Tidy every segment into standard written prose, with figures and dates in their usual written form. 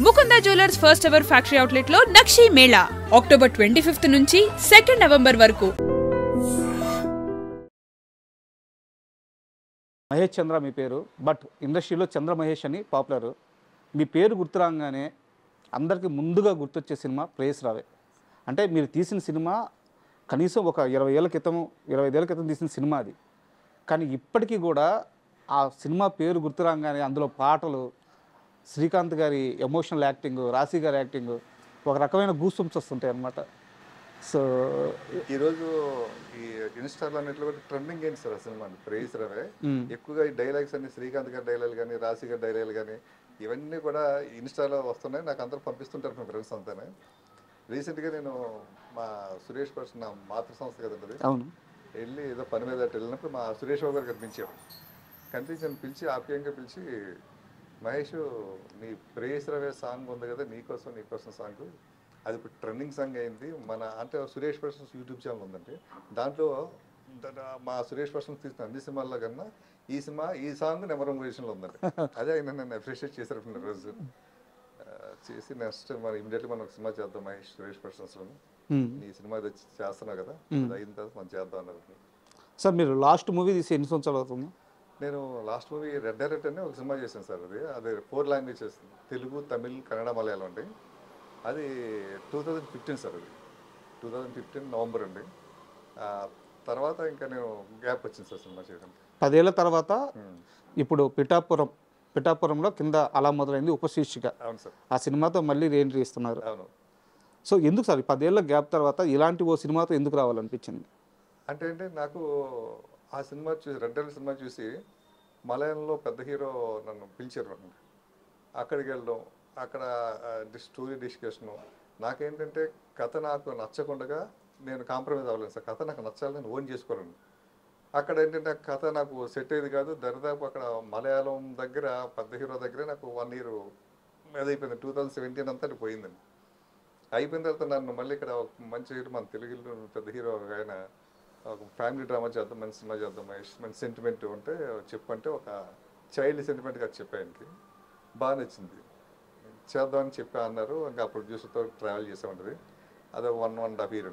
Mukunda jewellers first ever factory outlet లో నక్షి Mela October 25 నుంచి 2 November వరకు. మహేష్ చంద్ర మీ పేరు, బట్ ఇండస్ట్రీలో చంద్ర మహేష్ అని పాపులర్. మీ పేరు గుర్తురాగానే అందరికీ ముందుగా గుర్తొచ్చే సినిమా ప్రేయస్ రావే. అంటే మీరు తీసిన సినిమా కనీసం ఒక 25 ఏళ్ల క్రితం తీసిన సినిమా అది. కానీ ఇప్పటికీ కూడా ఆ సినిమా పేరు గుర్తురాగానే అందులో పాటలు, శ్రీకాంత్ గారి ఎమోషనల్ యాక్టింగ్, రాశి గారి యాక్టింగ్ ఒక రకమైన గూస్బంప్స్ వస్తుంటాయి అన్నమాట. సో ఈరోజు ఈ ఇన్స్టాలో అన్నిట్లో కూడా ట్రెండింగ్ ఏంటి సార్ ఆ సినిమా ప్రేయస్ రావే. ఎక్కువగా ఈ డైలాగ్స్ అన్ని శ్రీకాంత్ గారి డైలాగ్ కానీ, రాశి గారి డైలాగ్ కానీ ఇవన్నీ కూడా ఇన్స్టాలో వస్తున్నాయి. నాకు అందరూ పంపిస్తుంటారు మా ఫ్రెండ్స్ అంతానే. రీసెంట్గా నేను మా సురేష్ పర్సన్ నా మాతృ సంస్థ కదండి, అవును, వెళ్ళి ఏదో పని మీద వెళ్ళినప్పుడు మా సురేష్ బాబు గారు కనిపించాను. పిలిచి ఆప్యాయంగా పిలిచి, మహేష్ నీ ప్రేయస్ రావే సాంగ్ ఉంది కదా, నీకోసం సాంగ్, అది ఇప్పుడు ట్రెండింగ్ సాంగ్ అయింది. మన అంటే సురేష్ పర్సన్స్ యూట్యూబ్ ఛానల్ ఉందండి, దాంట్లో మా సురేష్ పర్సన్స్ తీసిన అన్ని సినిమాల్లో కన్నా ఈ సాంగ్ నెంబర్ 1 పొజిషన్లో ఉందండి. అదే ఆయన నన్ను అప్రిషియేట్ చేశారు రోజు. చేసి నెక్స్ట్ మనం ఇమీడియట్లీ మనం ఒక సినిమా చేద్దాం మహేష్ సురేష్ పర్సన్స్లో, ఈ సినిమా చేస్తున్నావు కదా, అది అయిన తర్వాత మనం చేద్దాం అన్నారు. సార్ మీరు లాస్ట్ మూవీ తీసి ఎన్ని సంవత్సరాలు అవుతుంది? నేను లాస్ట్ మూవీ రెడ్ డైరెక్ట్ అని ఒక సినిమా చేశాను సార్. అది 4 లాంగ్వేజెస్, తెలుగు, తమిళ్, కన్నడ, మలయాళం అండి. అది 2015 సార్. అది 2015 నవంబర్ అండి. తర్వాత ఇంకా నేను గ్యాప్ వచ్చింది సార్ సినిమా చేయడం. 10 ఏళ్ల తర్వాత ఇప్పుడు పిఠాపురంలో కింద అలా మొదలైంది ఉపశీర్షిక. అవును సార్. ఆ సినిమాతో మళ్ళీ రీఎంట్రీ ఇస్తున్నారు. అవును. సో ఎందుకు సార్ 10 ఏళ్ల గ్యాప్ తర్వాత ఇలాంటి ఓ సినిమాతో ఎందుకు రావాలనిపించింది? అంటే నాకు ఆ సినిమా చూసి, రెడ్ డైరెక్ట్ సినిమా చూసి మలయాళంలో పెద్ద హీరో నన్ను పిలిచారు. అక్కడికి వెళ్ళడం, అక్కడ స్టోరీ డిస్కషను. నాకేంటంటే కథ నాకు నచ్చకుండా నేను కాంప్రమైజ్ అవ్వలేదు సార్. కథ నాకు నచ్చాలి, నేను ఓన్ చేసుకోలేను. అక్కడ ఏంటంటే కథ నాకు సెట్ అయ్యేది కాదు. దరిదాపు అక్కడ మలయాళం దగ్గర పెద్ద హీరో దగ్గర నాకు 1 ఇయర్ అదైపోయింది. 2017 అంతా పోయిందండి. అయిపోయిన తర్వాత నన్ను మళ్ళీ ఇక్కడ మంచి హీరో, మన తెలుగులో పెద్ద హీరో ఆయన, ఒక ఫ్యామిలీ డ్రామా చేద్దాం, మంచి సినిమా చేద్దాం, మంచి సెంటిమెంట్ ఉంటే చెప్పంటే ఒక చైల్డ్ సెంటిమెంట్గా చెప్పానికి బాగా నచ్చింది. చేద్దామని చెప్పా అన్నారు. ఇంకా ప్రొడ్యూసర్తో ట్రావెల్ చేసే ఉంటుంది. అదొక 1.5 ఇయర్.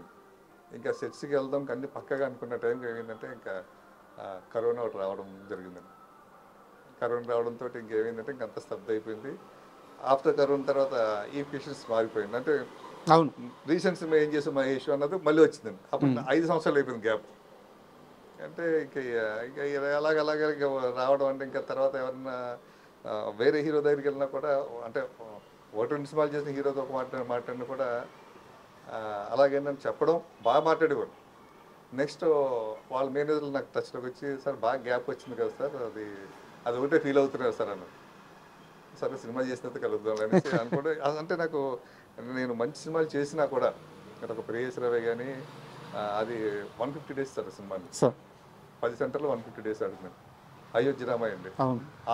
ఇంకా సెట్స్కి వెళ్దాం కానీ పక్కగా అనుకున్న టైంకి ఏమైందంటే ఇంకా కరోనా ఒకటి రావడం జరిగిందండి. కరోనా రావడంతో ఇంకేమైందంటే ఇంకంత స్తబ్ద అయిపోయింది. ఆఫ్టర్ కరోనా తర్వాత ఈ ఫిషన్స్ మారిపోయింది. అంటే అవును, రీసెంట్ సినిమా ఏం చేసాం మహేష్ అన్నది మళ్ళీ వచ్చిందండి. అప్పుడు 5 సంవత్సరాలు అయిపోయింది గ్యాప్. అంటే ఇక అలాగే రావడం అంటే ఇంకా తర్వాత ఎవరన్నా వేరే హీరో దగ్గరికి వెళ్ళినా కూడా, అంటే 1-2 సినిమాలు చేసిన హీరోతో ఒక మాట్లాడినా కూడా అలాగేంటని చెప్పడం, బాగా మాట్లాడేవాడు. నెక్స్ట్ వాళ్ళ మేనేజర్లు నాకు టచ్లోకి వచ్చి, సార్ బాగా గ్యాప్ వచ్చింది కదా సార్, అది ఒకటే ఫీల్ అవుతున్నారు సార్ అన్నారు. సరే సినిమా చేసినంత కలుద్దాం అనేసి అనుకుంటే, అంటే నాకు నేను మంచి సినిమాలు చేసినా కూడా ఒక ప్రేయస్ రావే కానీ అది 150 days సార్ సినిమాని. 10 సెంటర్లో 150 days ఆడుతున్నాను. అయోధ్య రామాయ అండి,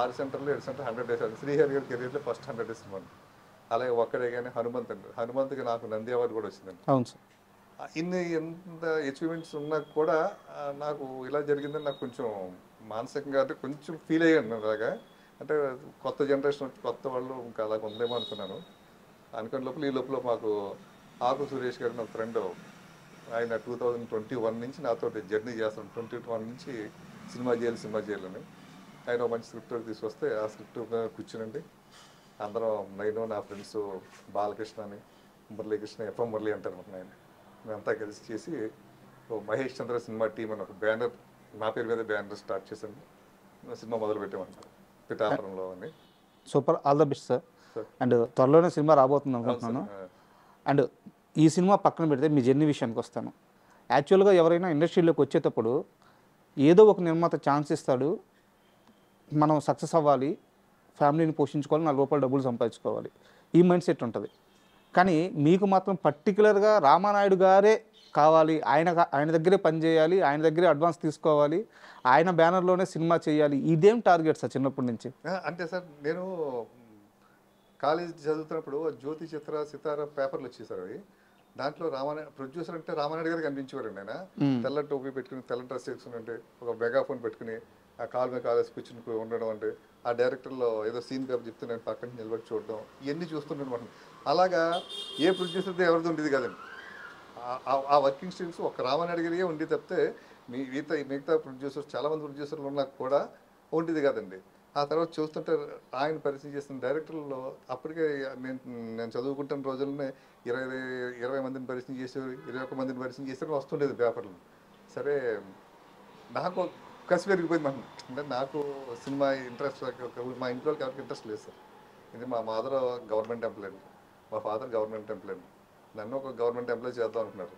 6 సెంటర్లో 7 సెంటర్ 100 days ఆడింది. శ్రీహరి గారి కెరీర్లో ఫస్ట్ 100 days సినిమా. అలాగే ఒక్కడే కానీ హనుమంత్ అండి, హనుమంత్కి నాకు నంది అవార్డు కూడా వచ్చిందండి. అవును సార్. ఎంత అచీవ్మెంట్స్ ఉన్నా కూడా నాకు ఇలా జరిగిందని నాకు కొంచెం మానసికంగా అంటే కొంచెం ఫీల్ అయ్యాను. అలాగా అంటే కొత్త జనరేషన్ వచ్చి కొత్త వాళ్ళు ఇంకా అలాగ ఉందేమో అనుకున్నాను. అనుకున్న లోపల ఈ లోపల మాకు ఆకు సురేష్ గారు నా ఫ్రెండ్, ఆయన 2021 నుంచి నాతో జర్నీ చేస్తాను. 2021 నుంచి సినిమా చేయాలని ఆయన ఒక మంచి స్క్రిప్ట్ తీసుకొస్తే ఆ స్క్రిప్ట్ కూర్చునండి అందరం, నేను నా ఫ్రెండ్స్ బాలకృష్ణ అని, మురళీకృష్ణ, ఎఫ్ఎం మురళి అంటారు ఆయన, మేమంతా కలిసి చేసి మహేష్ చంద్ర సినిమా టీం అని ఒక బ్యానర్, నా పేరు మీద బ్యానర్ స్టార్ట్ చేశాను. సినిమా మొదలు పెట్టామంటారు పిఠాపురంలో అని. Super, all the best sir. And త్వరలోనే సినిమా రాబోతుంది అనుకుంటున్నాను. అండ్ ఈ సినిమా పక్కన పెడితే మీ జర్నీ విషయానికి వస్తాను. యాక్చువల్గా ఎవరైనా ఇండస్ట్రీలోకి వచ్చేటప్పుడు ఏదో ఒక నిర్మాత ఛాన్స్ ఇస్తాడు, మనం సక్సెస్ అవ్వాలి, ఫ్యామిలీని పోషించుకోవాలి, 4 రూపాయలు డబ్బులు సంపాదించుకోవాలి, ఈ మైండ్ సెట్ ఉంటుంది. కానీ మీకు మాత్రం పర్టికులర్గా రామానాయుడు గారే కావాలి, ఆయన దగ్గరే పనిచేయాలి, ఆయన దగ్గరే అడ్వాన్స్ తీసుకోవాలి, ఆయన బ్యానర్లోనే సినిమా చేయాలి, ఇదేం టార్గెట్ సార్ చిన్నప్పటి నుంచి? అంటే సార్ నేను కాలేజ్ చదువుతున్నప్పుడు జ్యోతి చిత్ర సితార పేపర్లు వచ్చేసారు. అవి దాంట్లో ప్రొడ్యూసర్ అంటే రామానాయుడు గారికి కనిపించేవారండి. ఆయన తెల్ల టోపీ పెట్టుకుని, తెల్ల డ్రెస్ వేసుకుని, అంటే ఒక మెగాఫోన్ పెట్టుకుని ఆ కాలు మీద కాలేసి కూర్చుని ఉండడం అంటే ఆ డైరెక్టర్లో ఏదో సీన్ పేపర్ చెప్తే నేను పక్కన నిలబడి చూడడం ఇవన్నీ చూస్తుంటాను. అలాగా ఏ ప్రొడ్యూసర్తో ఎవరిది ఉండేది కదండి. ఆ వర్కింగ్ స్టైల్స్ ఒక రామానాయుడు గారిగా ఉండి తప్పితే మిగతా ప్రొడ్యూసర్స్ చాలామంది ప్రొడ్యూసర్లు ఉన్నా కూడా ఉండేది కదండి. ఆ తర్వాత చూస్తుంటే ఆయన పరిచయం చేసిన డైరెక్టర్లలో అప్పటికే నేను నేను చదువుకుంటున్న రోజుల్లోనే 20 మందిని పరిచయం చేసేవారు, 21 మందిని పరిచయం చేసేవారు వస్తుండేది పేపర్లు. సరే నాకు కసి పెరిగిపోయింది మనం. అంటే నాకు సినిమా ఇంట్రెస్ట్, మా ఇంట్లో ఎవరికి ఇంట్రెస్ట్ లేదు సార్. ఇది మా మదర్ గవర్నమెంట్ ఎంప్లాయీ, మా ఫాదర్ గవర్నమెంట్ ఎంప్లాయీ. నన్ను ఒక గవర్నమెంట్ ఎంప్లాయీ చేద్దాం అనుకున్నారు.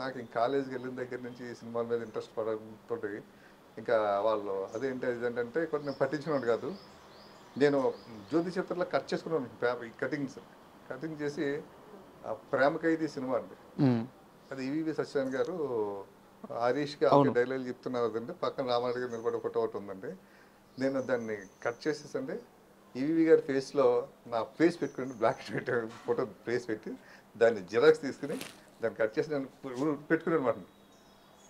నాకు ఇంక కాలేజీకి వెళ్ళిన దగ్గర నుంచి సినిమాల మీద ఇంట్రెస్ట్ పడడంతో ఇంకా వాళ్ళు అదేంటి ఇదేంటంటే కొన్ని నేను పట్టించుకున్నాను కాదు. నేను జ్యోతి చిత్రంలో కట్ చేసుకున్నాను పేపర్ కటింగ్ చేసి ప్రేమ ఖైదీ సినిమా అండి. అది ఈవీవి సత్యనారాయణ గారు హరీష్కి డైలాగ్ చెప్తున్నారు కదండి, పక్కన రామారెడ్డి గారు నిలబడే ఫోటో ఒకటి ఉందండి. నేను దాన్ని కట్ చేసేసండి ఈవీవి గారి ఫేస్లో నా ఫేస్ పెట్టుకుని black and white photo face పెట్టి దాన్ని జిరాక్స్ తీసుకుని దాన్ని కట్ చేసి నేను పెట్టుకుని అనమాట.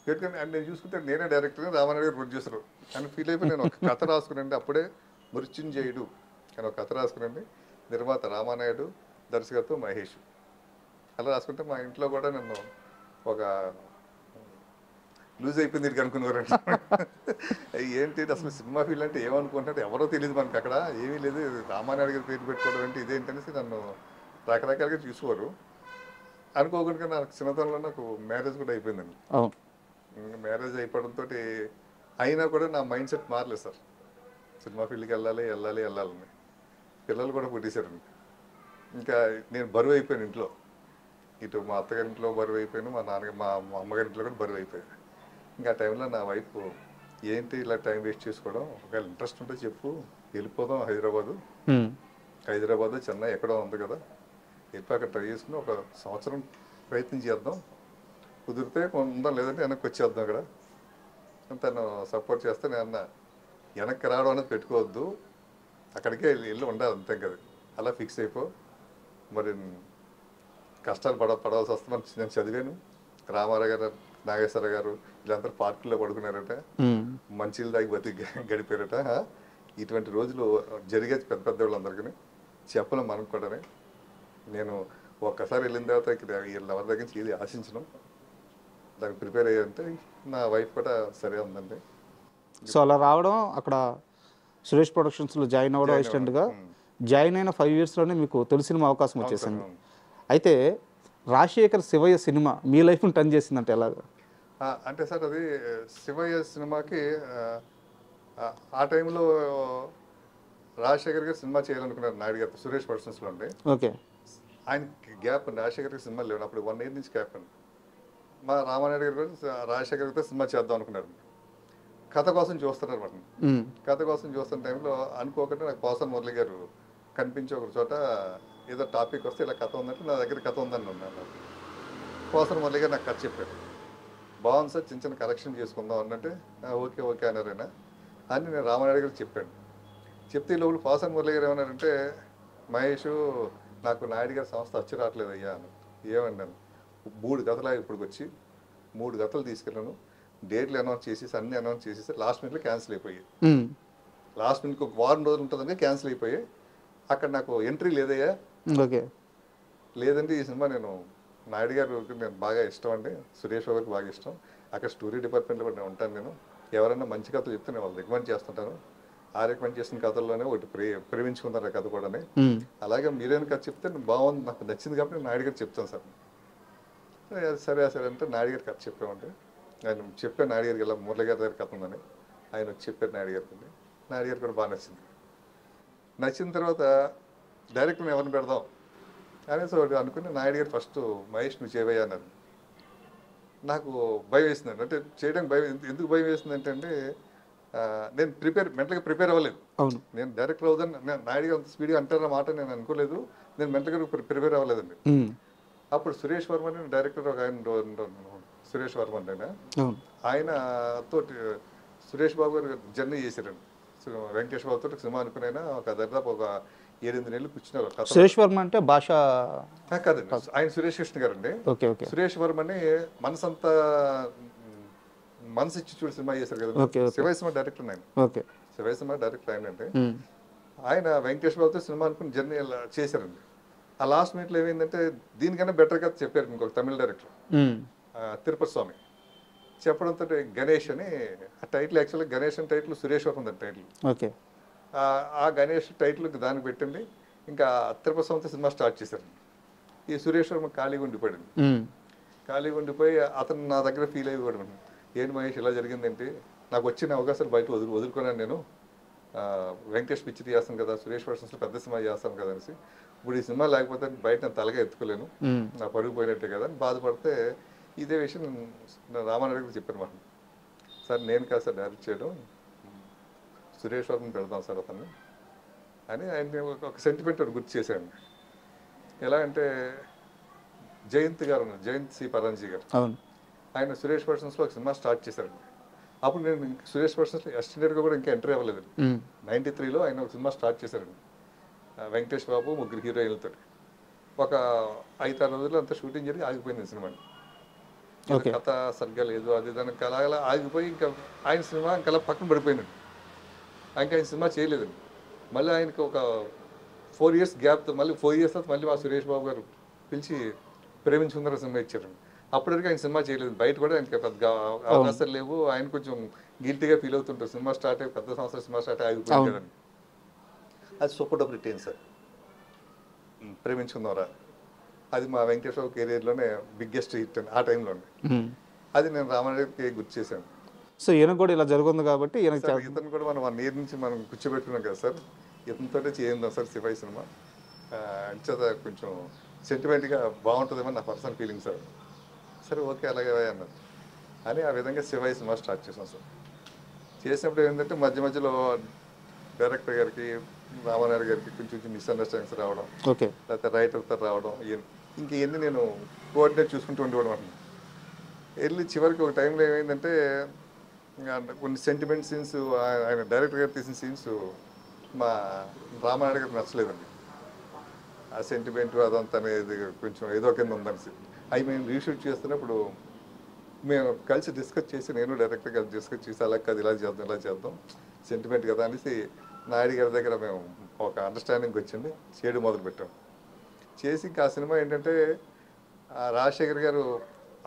పెట్టుకుని అండ్ నేను చూసుకుంటే నేనే డైరెక్టర్, రామారెడ్డి గారు ప్రొడ్యూసర్ అని ఫీల్ అయిపోయి నేను ఒక కథ రాసుకునండి. అప్పుడే మృత్యుంజయుడు అని ఒక కథ రాసుకునండి. నిర్మాత రామానాయుడు, దర్శకత్వం మహేష్. అలా రాసుకుంటే మా ఇంట్లో కూడా నన్ను ఒక లూజ్ అయిపోయింది ఇది అనుకునేవారండి. ఏంటి అసలు సినిమా ఫీల్డ్ అంటే ఏమనుకుంటున్నాడు ఎవరో తెలియదు మనకి, అక్కడ ఏమీ లేదు, రామానాయుడు గారి పేరు పెట్టుకోవడం అంటే ఇదేంటనేసి నన్ను రకరకాలుగా చూసుకోరు. అనుకోకుండా నాకు చిన్నతనంలో నాకు మ్యారేజ్ కూడా అయిపోయిందండి. మ్యారేజ్ అయిపోవడంతో అయినా కూడా నా మైండ్ సెట్ మారలేదు సార్. సినిమా ఫీల్డ్కి వెళ్ళాలని పిల్లలు కూడా పుట్టేశారండి. ఇంకా నేను బరువు అయిపోయాను ఇంట్లో. ఇటు మా అత్తగారింట్లో బరువు అయిపోయాను, మా అమ్మగారింట్లో కూడా బరువు అయిపోయాను. ఇంకా ఆ టైంలో నా వైఫ్ ఏంటి ఇలా టైం వేస్ట్ చేసుకోవడం, ఒకవేళ ఇంట్రెస్ట్ ఉంటే చెప్పు, వెళ్ళిపోదాం హైదరాబాద్ చెన్నై ఎక్కడో ఉంది కదా, వెళ్ళిపోయి అక్కడ ట్రై చేసుకుని ఒక సంవత్సరం ప్రయత్నం చేద్దాం, కుదిరితే ఉందాం, లేదంటే వెనక్కి వచ్చేద్దాం. అక్కడ తను సపోర్ట్ చేస్తే నేను అన్న వెనక్కి రావడం అనేది పెట్టుకోవద్దు, అక్కడికే వెళ్ళి ఉండాలి అంతే కదా, అలా ఫిక్స్ అయిపో. మరి కష్టాలు పడవలసి వస్తుందని నేను చదివాను. రామారావు గారు, నాగేశ్వర గారు వీళ్ళందరూ పార్కుల్లో పడుకున్నారట, మంచిలు దాగి బతికి గడిపారట. ఇటువంటి రోజులు జరిగేది పెద్ద వాళ్ళందరికీ చెప్పలేం మనకు కూడా. నేను ఒక్కసారి వెళ్ళిన తర్వాత ఎవరి దగ్గర నుంచి ఇది ఆశించను, దానికి ప్రిపేర్ అయ్యారంటే నా వైఫ్ కూడా సరే ఉందండి. సో అలా రావడం, అక్కడ సురేష్ ప్రొడక్షన్స్లో జాయిన్ అవ్వడం, అసిస్టెంట్గా జాయిన్ అయిన 5 yearsలోనే మీకు తొలి సినిమా అవకాశం వచ్చేసింది. అయితే రాజశేఖర్ శివయ్య సినిమా మీ లైఫ్ని టర్న్ చేసిందంటే ఎలాగా? అంటే సార్ అది శివయ్య సినిమాకి ఆ టైంలో రాజశేఖర్ గారు సినిమా చేయాలనుకున్నారు నాయుడు గారు సురేష్ ప్రొడక్షన్స్లో ఉండి. ఓకే. ఆయనకి గ్యాప్ అండి, రాజశేఖర్ గారికి సినిమా లేవు అప్పుడు 1 year నుంచి గ్యాప్ అండి. మా రామానాయుడు గారు కూడా రాజశేఖర్ గారితో సినిమా చేద్దాం అనుకున్నారు. కథ కోసం చూస్తున్నారు అనమాట. కథ కోసం చూస్తున్న టైంలో అనుకోకుండా నాకు పోసాని మురళి గారు కనిపించి ఒక చోట ఏదో టాపిక్ వస్తే ఇలా కథ ఉందంటే నా దగ్గర కథ ఉందని ఉన్నాను. పోసాని మురళి గారు నాకు కథ చెప్పారు. బాగుంది సార్, చిన్న చిన్న కరెక్షన్ చేసుకుందాం అన్నట్టు ఓకే అన్నారైనా అని నేను రామానాయుడు గారికి చెప్పాను. చెప్తే ఈ లోపల పోసాని మురళి గారు ఏమన్నారంటే, మహేష్ నాకు నాయుడు గారి సంస్థ వచ్చి రావట్లేదు అయ్యా అని. ఏమన్నాను, 3 కథలు ఇప్పుడు వచ్చి 3 కథలు తీసుకెళ్ళాను, డేట్లు అనౌన్స్ చేసేసి అన్ని అనౌన్స్ చేసేసి లాస్ట్ మినిట్లో క్యాన్సిల్ అయిపోయాయి. లాస్ట్ మినిట్కి ఒక వారం రోజులు ఉంటుందని క్యాన్సిల్ అయిపోయాయి. అక్కడ నాకు ఎంట్రీ లేదయ్యా. ఓకే. లేదండి ఈ సినిమా నేను నాయుడు గారు నేను బాగా ఇష్టం అండి, సురేష్ బాబుకి బాగా ఇష్టం, అక్కడ స్టోరీ డిపార్ట్మెంట్లో కూడా నేను ఉంటాను, నేను ఎవరైనా మంచి కథలు చెప్తే నేను వాళ్ళు రికమెండ్ చేస్తుంటాను, ఆ రికమెండ్ చేసిన కథల్లోనే ఒకటి ప్రేమించుకున్నారు ఆ కథ కూడా. అలాగే మీరేమైనా కథ చెప్తే బాగుంది, నాకు నచ్చింది కాబట్టి నేను నాయుడు గారు చెప్తాను సార్. సరే అంటే నాయుడు గారికి కథ చెప్పామంటే ఆయన చెప్పాను నాయుడు గారికి, ఇలా మురళి గారి దగ్గర కథ ఉందని ఆయన వచ్చి చెప్పారు నాయుడు గారికి. నాయుడు గారికి కూడా బాగా నచ్చింది. నచ్చిన తర్వాత డైరెక్టర్ని ఎవరిని పెడదాం అనేసి ఒకటి అనుకుని నాయుడు గారు ఫస్ట్ మహేష్ నువ్వు చేయవయ్యా అన్నారు. నాకు భయం వేసిందండి, అంటే చేయడానికి భయం. ఎందుకు భయం వేసిందంటే అండి, నేను మెంటల్గా ప్రిపేర్ అవ్వలేదు. నేను డైరెక్టర్ అవుదని నాయుడు గారు అంత స్పీడ్గా అంటారన్న మాట నేను అనుకోలేదు. నేను మెంటల్గా ప్రిపేర్ అవ్వలేదండి. అప్పుడు సురేష్ వర్మని డైరెక్టర్ ఒక ఆయన, సురేష్ వర్మన్ ఆయనతో సురేష్ బాబు గారు జర్నీ చేశారండి. వెంకటేష్ బాబు తోటి సినిమా అనుకునైనా ఒక దాదాపు ఒక 7-8 నెలలు కూర్చున్నారు. సురేష్ వర్మ అంటే భాష కాదండి, ఆయన సురేష్ కృష్ణ గారు అండి. సురేష్ వర్మని మనసంతా మనసు ఇచ్చి చూడు సినిమా చేశారు కదా, okay, okay. Shivayya cinema director ఆయన. ఓకే. శివయ్య సినిమా డైరెక్టర్ ఆయన అంటే ఆయన వెంకటేష్ బాబుతో సినిమా అనుకుని జర్నీ చేశారండి. ఆ లాస్ట్ మినిట్లో ఏమైందంటే దీనికన్నా బెటర్ గా చెప్పారు ఇంకొక తమిళ డైరెక్టర్ తిరుపతి స్వామి చెప్పడంతో గణేష్ అని ఆ టైటిల్, యాక్చువల్గా గణేష్ అని title Suresh Varma title. Okay. ఆ గణేష్ టైటిల్ దానికి పెట్టండి, ఇంకా తిరుపతి స్వామితో సినిమా స్టార్ట్ చేశారు. ఈ సురేష్ వర్మ ఖాళీగా ఉండిపోయాడు. ఖాళీగా ఉండిపోయి అతను నా దగ్గర ఫీల్ అయిపోయాడు, ఏంటి మహేష్ ఇలా జరిగిందంటే నాకు వచ్చిన అవకాశాలు బయట వదులుకున్నాను నేను, వెంకటేష్ పిక్చర్ చేస్తాను కదా, సురేష్ వర్షన్స్లో పెద్ద సినిమా చేస్తాను కదా అనేసి, ఇప్పుడు ఈ సినిమా లేకపోతే బయట నేను తలగా ఎత్తుకోలేను, నా పరుగు పోయినట్టే కదా అని బాధపడితే ఇదే విషయం నేను రామారావు గారికి చెప్పాను మాట, సార్ నేను కాదు సార్ డైరెక్ట్ చేయడం, సురేష్ వర్మని పెడతాం సార్ అతన్ని అని ఆయన ఒక సెంటిమెంట్ గుర్తు చేశాను. ఎలా అంటే జయంత్ గారు ఉన్నారు, జయంత్ సి పరంజీ గారు, ఆయన సురేష్ పర్సన్స్లో ఒక సినిమా స్టార్ట్ చేశారండి. అప్పుడు నేను సురేష్ పర్సన్స్లో అసిస్టెంట్గా కూడా ఇంకా ఎంట్రీ అవ్వలేదు. 93లో ఆయన ఒక సినిమా స్టార్ట్ చేశారండి, వెంకటేష్ బాబు 3 హీరోయిన్లతో. ఒక 5-6 రోజుల్లో అంతా షూటింగ్ జరిగి ఆగిపోయింది సినిమా. కథ సరిగ్గా లేదు, అది దానికి అలా ఆగిపోయి ఇంకా ఆయన సినిమా ఇంకా అలా పక్కన పడిపోయిందండి. ఇంకా ఆయన సినిమా చేయలేదండి. మళ్ళీ ఆయనకి ఒక 4 years గ్యాప్తో మళ్ళీ 4 years తర్వాత మళ్ళీ మా సురేష్ బాబు గారు పిలిచి ప్రేమించుకుందర సినిమా ఇచ్చారండి. అప్పటివరకు ఆయన సినిమా చేయలేదు, బయట కూడా ఆయనకి పెద్ద అవకాశాలు లేవు, ఆయన కొంచెం గిల్టీగా ఫీల్ అవుతుంటారు. సినిమా స్టార్ట్ అయ్యి పెద్ద సంవత్సరం సినిమా స్టార్ట్ అయ్యి ఆగిపోయాడండి. అది సూపర్ డబుల్ హిట్ అయింది సార్, ప్రేమించుకుందాంరా. అది మా వెంకటేష్ బాబు కెరీర్లోనే బిగ్గెస్ట్ హిట్ అండి ఆ టైంలోనే. అది నేను రామారావుకి గుర్తు చేశాను. సో ఈయన కూడా ఇలా జరుగుతుంది కాబట్టి ఇతను కూడా మనం 1 year నుంచి మనం కూర్చోబెట్టుకున్నాం కదా సార్, ఇతనితోనే చేయిందాం సార్ శివయ్య సినిమా, అంచేత కొంచెం సెంటిమెంట్గా బాగుంటుందేమో నా పర్సనల్ ఫీలింగ్ సార్. సరే ఓకే అలాగే అన్నారు అని ఆ విధంగా శివయ్య సినిమా స్టార్ట్ చేసాం సార్. చేసినప్పుడు ఏంటంటే మధ్య మధ్యలో డైరెక్టర్ గారికి రామారావు గారికి కొంచెం మిస్అండర్స్టాండింగ్స్ రావడం, లేకపోతే రైటర్తో రావడం, ఇంకెన్ని నేను కోఆర్డినేట్ చూసుకుంటూ ఉండేవాడు అన్నమాట. వెళ్ళి చివరికి ఒక టైంలో ఏమైందంటే కొన్ని సెంటిమెంట్ సీన్స్ ఆయన డైరెక్టర్ గారు తీసిన సీన్స్ మా రామారావు గారికి నచ్చలేదండి. ఆ సెంటిమెంట్ అదంతా అనేది కొంచెం ఏదో కింద ఉందనిసి అవి మేము రీషూట్ చేస్తున్నప్పుడు మేము కలిసి డిస్కస్ చేసి, నేను డైరెక్టర్ కలిసి డిస్కస్ చేసి అలా కాదు ఇలా చేద్దాం సెంటిమెంట్ కదా అనేసి నాయుడు గారి దగ్గర మేము ఒక అండర్స్టాండింగ్కి వచ్చింది, చేయడం మొదలుపెట్టాం. చేసి ఇంకా ఆ సినిమా ఏంటంటే రాజశేఖర్ గారు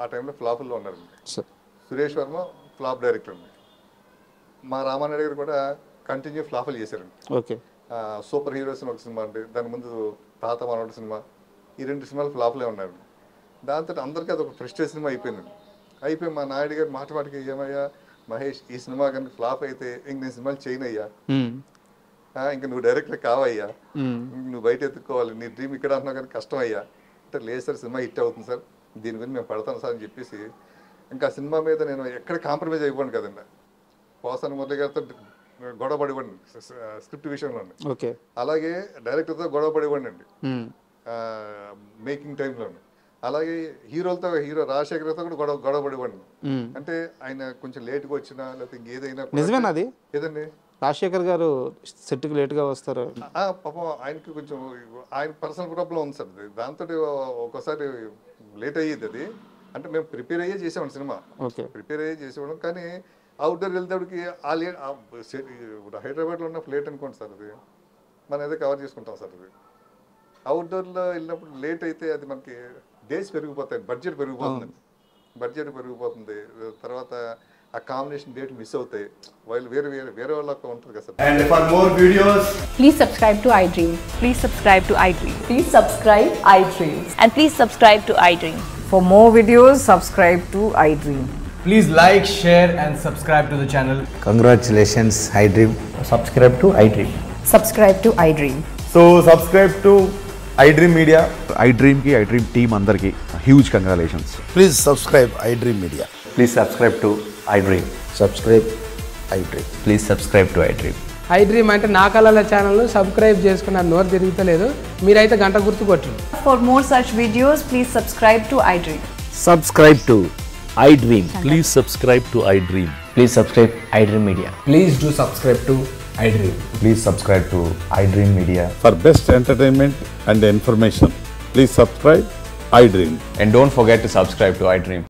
ఆ టైంలో ఫ్లాపుల్లో ఉన్నారండి, సురేష్ వర్మ ఫ్లాప్ డైరెక్టర్ అండి, మా రామానాయుడు గారు కూడా కంటిన్యూ ఫ్లాపులు చేశారండి. సూపర్ హీరోస్ ఒక సినిమా అండి, దాని ముందు తాత మనోడు సినిమా, ఈ 2 సినిమాలు ఫ్లాప్లే ఉన్నాయండి. దాంతో అందరికీ అది ఒక ఫ్రస్ట్రేషన్ సినిమా అయిపోయిందండి. అయిపోయి మా నాయుడు గారు మాటికి ఏమయ్యా మహేష్ ఈ సినిమా కనుక ఫ్లాప్ అయితే ఇంక నేను సినిమాలు చేయనయ్యా, ఇంక నువ్వు డైరెక్టర్ కావయ్యా, నువ్వు బయట ఎత్తుకోవాలి, నీ డ్రీమ్ ఇక్కడ అంటున్నావు కానీ కష్టం అయ్యా అంటే, లేదు సార్ సినిమా హిట్ అవుతుంది సార్, దీని గురించి మేము పడతాను సార్ అని చెప్పేసి ఇంకా సినిమా మీద నేను ఎక్కడ కాంప్రమైజ్ అయిపోండి కదండి. పోసాని మురళి గారితో గొడవ పడివ్వండి స్క్రిప్ట్ విషయంలో, అలాగే డైరెక్టర్తో గొడవ పడివ్వండి అండి మేకింగ్ టైంలో, అలాగే హీరోలతో హీరో రాజశేఖర్తో కూడా గొడవ పడివ్వండి. అంటే ఆయన కొంచెం లేట్గా వచ్చినా లేకపోతే ఇంకేదైనా నిజమేనా అది ఏదండి రాజశేఖర్ గారు సెట్కి లేట్గా వస్తారు, పాపం ఆయనకి కొంచెం ఆయన పర్సనల్ ప్రాబ్లం ఉంది సార్, దాంతో ఒకసారి లేట్ అయ్యేది. అది అంటే మేము ప్రిపేర్ అయ్యే చేసామండి సినిమా, ప్రిపేర్ అయ్యే చేసేవాళ్ళం, కానీ అవుట్డోర్ వెళ్తాడికి ఆ లేట్ హైదరాబాద్లో ఉన్న లేట్ అనుకోండి సార్, అది మనం ఏదో కవర్ చేసుకుంటాం సార్. అది అవుట్డోర్లో వెళ్ళినప్పుడు లేట్ అయితే అది మనకి డేస్ పెరిగిపోతాయి, బడ్జెట్ పెరిగిపోతుంది, తర్వాత ఆ కాంబినేషన్ డేట్ మిస్ అవుతాయి, వాళ్ళు వేరే వాళ్ళకి ఉంటుంది కదా sir. And for more videos, please subscribe to iDream. Please subscribe to iDream. Please subscribe iDream. And please subscribe to iDream. For more videos, subscribe to iDream. please like, share and subscribe to the channel. Congratulations, iDream. Subscribe to iDream. Subscribe to iDream. So subscribe to iDream Media. iDream ki iDream team andarki huge congratulations. Please subscribe iDream Media. Please subscribe to iDream. Subscribe iDream. Please subscribe to iDream. iDream అంటే నా కళల channel subscribe చేసుకున్న నోరు తిరుగుతలేదు, మీరైతే గంట గుర్తు కొట్టండి. For more such videos, please subscribe to iDream. Subscribe to iDream. Please subscribe to iDream. Please subscribe iDream Media. Please do subscribe to iDream. Please subscribe to iDream Media. For best entertainment and information, please subscribe iDream. And don't forget to subscribe to iDream.